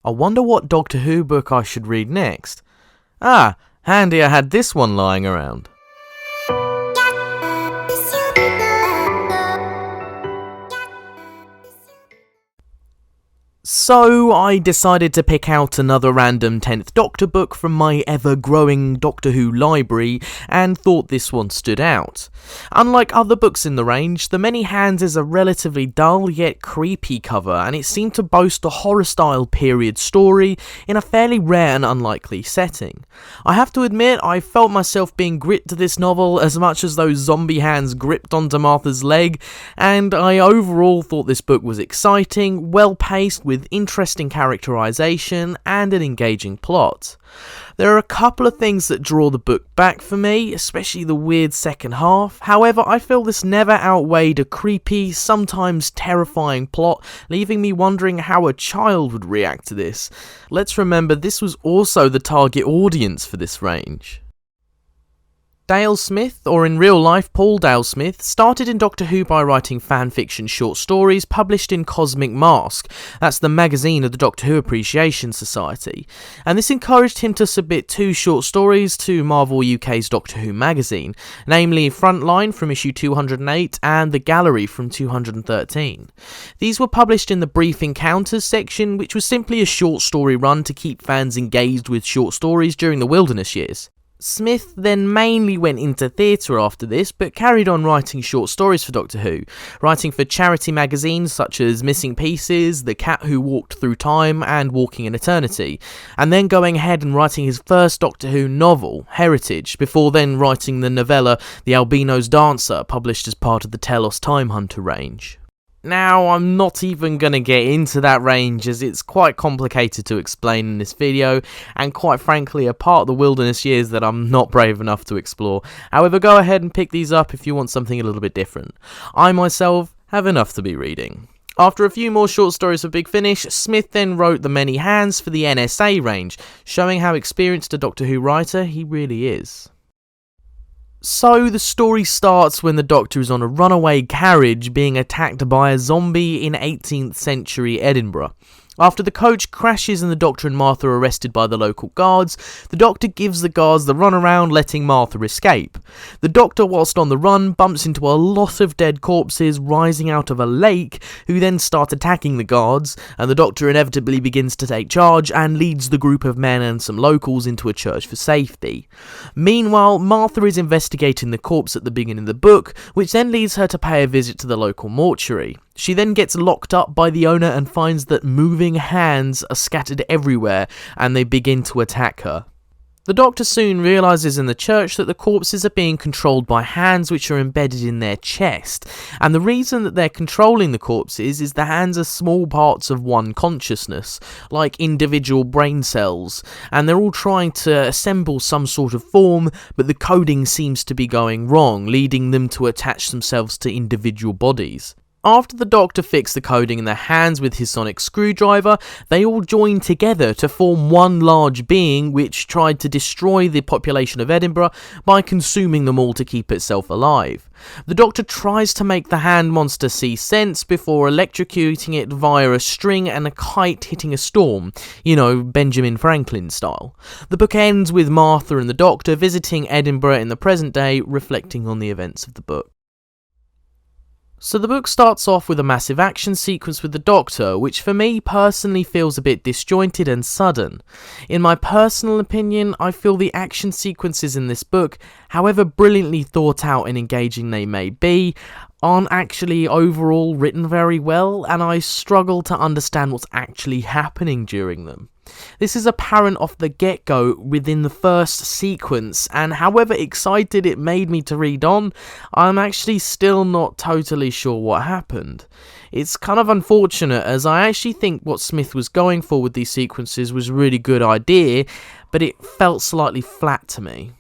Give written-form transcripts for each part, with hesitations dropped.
I wonder what Doctor Who book I should read next. Ah, handy I had this one lying around. So I decided to pick out another random 10th Doctor book from my ever-growing Doctor Who library and thought this one stood out. Unlike other books in the range, The Many Hands is a relatively dull yet creepy cover, and it seemed to boast a horror-style period story in a fairly rare and unlikely setting. I have to admit, I felt myself being gripped to this novel as much as those zombie hands gripped onto Martha's leg, and I overall thought this book was exciting, well-paced, with interesting characterization and an engaging plot. There are a couple of things that draw the book back for me, especially the weird second half. However, I feel this never outweighed a creepy, sometimes terrifying plot, leaving me wondering how a child would react to this. Let's remember this was also the target audience for this range. Dale Smith, or in real life Paul Dale Smith, started in Doctor Who by writing fanfiction short stories published in Cosmic Mask, that's the magazine of the Doctor Who Appreciation Society, and this encouraged him to submit 2 short stories to Marvel UK's Doctor Who magazine, namely Frontline from issue 208 and The Gallery from 213. These were published in the Brief Encounters section, which was simply a short story run to keep fans engaged with short stories during the wilderness years. Smith then mainly went into theatre after this, but carried on writing short stories for Doctor Who, writing for charity magazines such as Missing Pieces, The Cat Who Walked Through Time and Walking in Eternity, and then going ahead and writing his first Doctor Who novel, Heritage, before then writing the novella The Albino's Dancer, published as part of the Telos Time Hunter range. Now, I'm not even going to get into that range as it's quite complicated to explain in this video, and quite frankly a part of the wilderness years that I'm not brave enough to explore. However, go ahead and pick these up if you want something a little bit different. I myself have enough to be reading. After a few more short stories for Big Finish, Smith then wrote The Many Hands for the NSA range, showing how experienced a Doctor Who writer he really is. So the story starts when the Doctor is on a runaway carriage being attacked by a zombie in 18th century Edinburgh. After the coach crashes and the Doctor and Martha are arrested by the local guards, the Doctor gives the guards the runaround, letting Martha escape. The Doctor, whilst on the run, bumps into a lot of dead corpses rising out of a lake, who then start attacking the guards, and the Doctor inevitably begins to take charge and leads the group of men and some locals into a church for safety. Meanwhile, Martha is investigating the corpse at the beginning of the book, which then leads her to pay a visit to the local mortuary. She then gets locked up by the owner and finds that moving hands are scattered everywhere, and they begin to attack her. The Doctor soon realises in the church that the corpses are being controlled by hands which are embedded in their chest, and the reason that they're controlling the corpses is the hands are small parts of one consciousness, like individual brain cells, and they're all trying to assemble some sort of form, but the coding seems to be going wrong, leading them to attach themselves to individual bodies. After the Doctor fixed the coding in their hands with his sonic screwdriver, they all joined together to form one large being which tried to destroy the population of Edinburgh by consuming them all to keep itself alive. The Doctor tries to make the hand monster see sense before electrocuting it via a string and a kite hitting a storm, Benjamin Franklin style. The book ends with Martha and the Doctor visiting Edinburgh in the present day, reflecting on the events of the book. So the book starts off with a massive action sequence with the Doctor, which for me personally feels a bit disjointed and sudden. In my personal opinion, I feel the action sequences in this book, however brilliantly thought out and engaging they may be, aren't actually overall written very well, and I struggle to understand what's actually happening during them. This is apparent off the get-go within the first sequence, and however excited it made me to read on, I'm actually still not totally sure what happened. It's kind of unfortunate, as I actually think what Smith was going for with these sequences was a really good idea, but it felt slightly flat to me.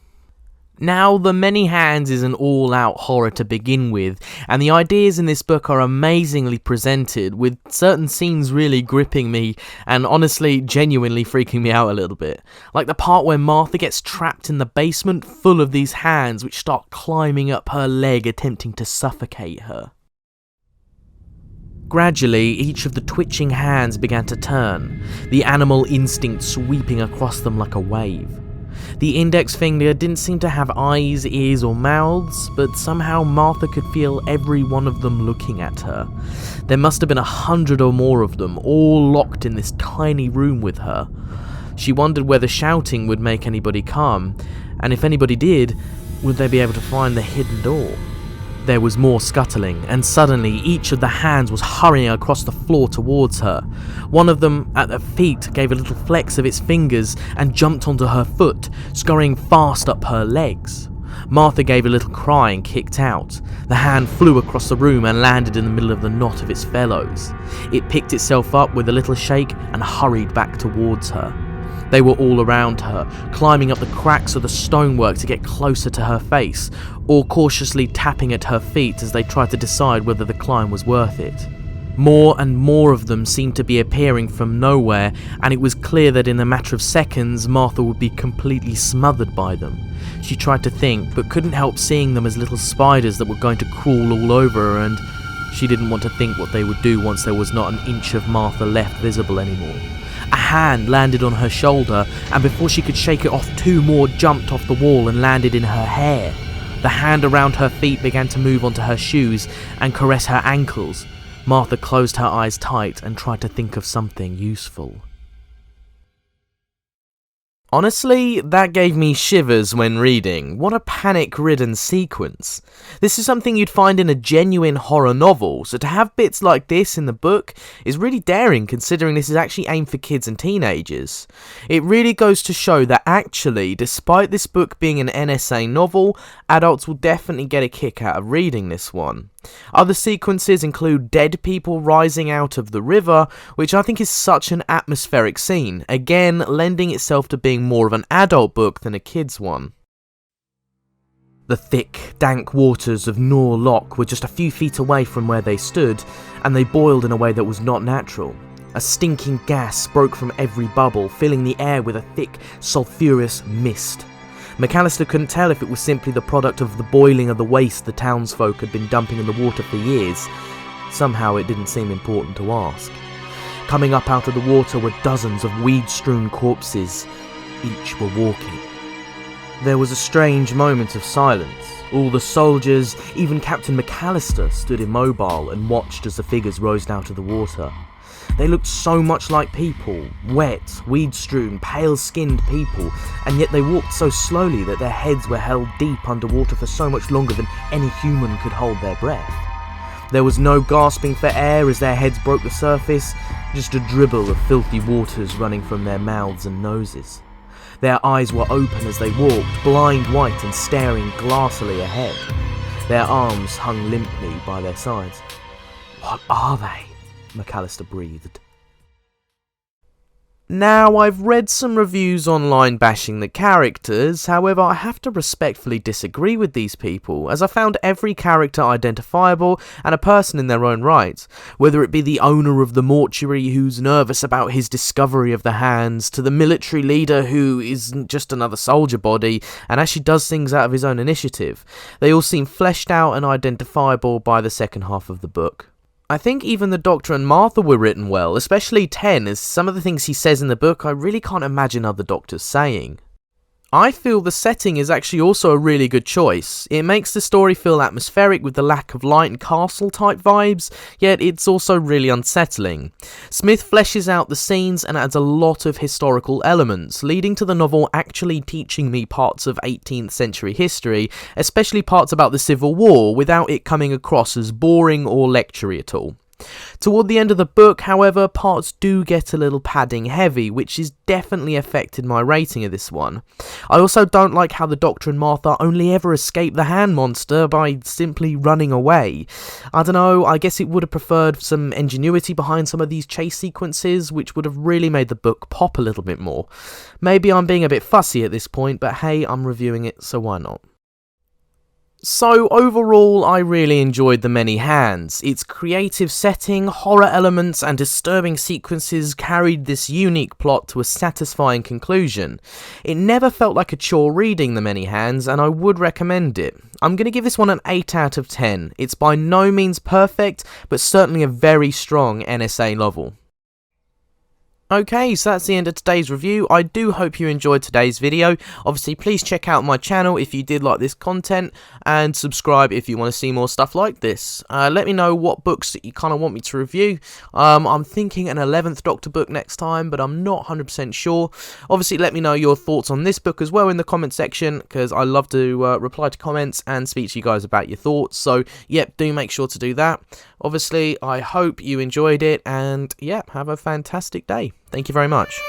Now, The Many Hands is an all-out horror to begin with, and the ideas in this book are amazingly presented, with certain scenes really gripping me, and honestly, genuinely freaking me out a little bit. Like the part where Martha gets trapped in the basement full of these hands which start climbing up her leg, attempting to suffocate her. Gradually, each of the twitching hands began to turn, the animal instinct sweeping across them like a wave. The index finger didn't seem to have eyes, ears or mouths, but somehow Martha could feel every one of them looking at her. There must have been 100 or more of them, all locked in this tiny room with her. She wondered whether shouting would make anybody calm, and if anybody did, would they be able to find the hidden door? There was more scuttling, and suddenly each of the hands was hurrying across the floor towards her. One of them, at her feet, gave a little flex of its fingers and jumped onto her foot, scurrying fast up her legs. Martha gave a little cry and kicked out. The hand flew across the room and landed in the middle of the knot of its fellows. It picked itself up with a little shake and hurried back towards her. They were all around her, climbing up the cracks of the stonework to get closer to her face, or cautiously tapping at her feet as they tried to decide whether the climb was worth it. More and more of them seemed to be appearing from nowhere, and it was clear that in a matter of seconds Martha would be completely smothered by them. She tried to think, but couldn't help seeing them as little spiders that were going to crawl all over her, and she didn't want to think what they would do once there was not an inch of Martha left visible anymore. A hand landed on her shoulder, and before she could shake it off, 2 more jumped off the wall and landed in her hair. The hand around her feet began to move onto her shoes and caress her ankles. Martha closed her eyes tight and tried to think of something useful. Honestly, that gave me shivers when reading. What a panic-ridden sequence. This is something you'd find in a genuine horror novel, so to have bits like this in the book is really daring considering this is actually aimed for kids and teenagers. It really goes to show that actually, despite this book being an NSA novel, adults will definitely get a kick out of reading this one. Other sequences include dead people rising out of the river, which I think is such an atmospheric scene, again lending itself to being more of an adult book than a kid's one. The thick, dank waters of Nor Loch were just a few feet away from where they stood, and they boiled in a way that was not natural. A stinking gas broke from every bubble, filling the air with a thick, sulphurous mist. McAllister couldn't tell if it was simply the product of the boiling of the waste the townsfolk had been dumping in the water for years. Somehow it didn't seem important to ask. Coming up out of the water were dozens of weed-strewn corpses. Each were walking. There was a strange moment of silence. All the soldiers, even Captain McAllister, stood immobile and watched as the figures rose out of the water. They looked so much like people, wet, weed-strewn, pale-skinned people, and yet they walked so slowly that their heads were held deep underwater for so much longer than any human could hold their breath. There was no gasping for air as their heads broke the surface, just a dribble of filthy waters running from their mouths and noses. Their eyes were open as they walked, blind white and staring glassily ahead. Their arms hung limply by their sides. "What are they?" McAllister breathed. Now, I've read some reviews online bashing the characters, however I have to respectfully disagree with these people, as I found every character identifiable and a person in their own right, whether it be the owner of the mortuary who's nervous about his discovery of the hands, to the military leader who isn't just another soldier body and actually does things out of his own initiative. They all seem fleshed out and identifiable by the second half of the book. I think even the Doctor and Martha were written well, especially 10, as some of the things he says in the book I really can't imagine other Doctors saying. I feel the setting is actually also a really good choice. It makes the story feel atmospheric with the lack of light and castle type vibes, yet it's also really unsettling. Smith fleshes out the scenes and adds a lot of historical elements, leading to the novel actually teaching me parts of 18th century history, especially parts about the Civil War, without it coming across as boring or lectury at all. Toward the end of the book, however, parts do get a little padding heavy, which has definitely affected my rating of this one. I also don't like how the Doctor and Martha only ever escape the hand monster by simply running away. I don't know, I guess it would have preferred some ingenuity behind some of these chase sequences, which would have really made the book pop a little bit more. Maybe I'm being a bit fussy at this point, but hey, I'm reviewing it, so why not? So overall, I really enjoyed The Many Hands. Its creative setting, horror elements, and disturbing sequences carried this unique plot to a satisfying conclusion. It never felt like a chore reading The Many Hands, and I would recommend it. I'm going to give this one an 8 out of 10. It's by no means perfect, but certainly a very strong NSA novel. Okay, so that's the end of today's review. I do hope you enjoyed today's video. Obviously, please check out my channel if you did like this content, and subscribe if you want to see more stuff like this. Let me know what books that you kind of want me to review. I'm thinking an 11th Doctor book next time, but I'm not 100% sure. Obviously, let me know your thoughts on this book as well in the comment section, because I love to reply to comments and speak to you guys about your thoughts. So, yep, do make sure to do that. Obviously, I hope you enjoyed it, and yeah, have a fantastic day. Thank you very much.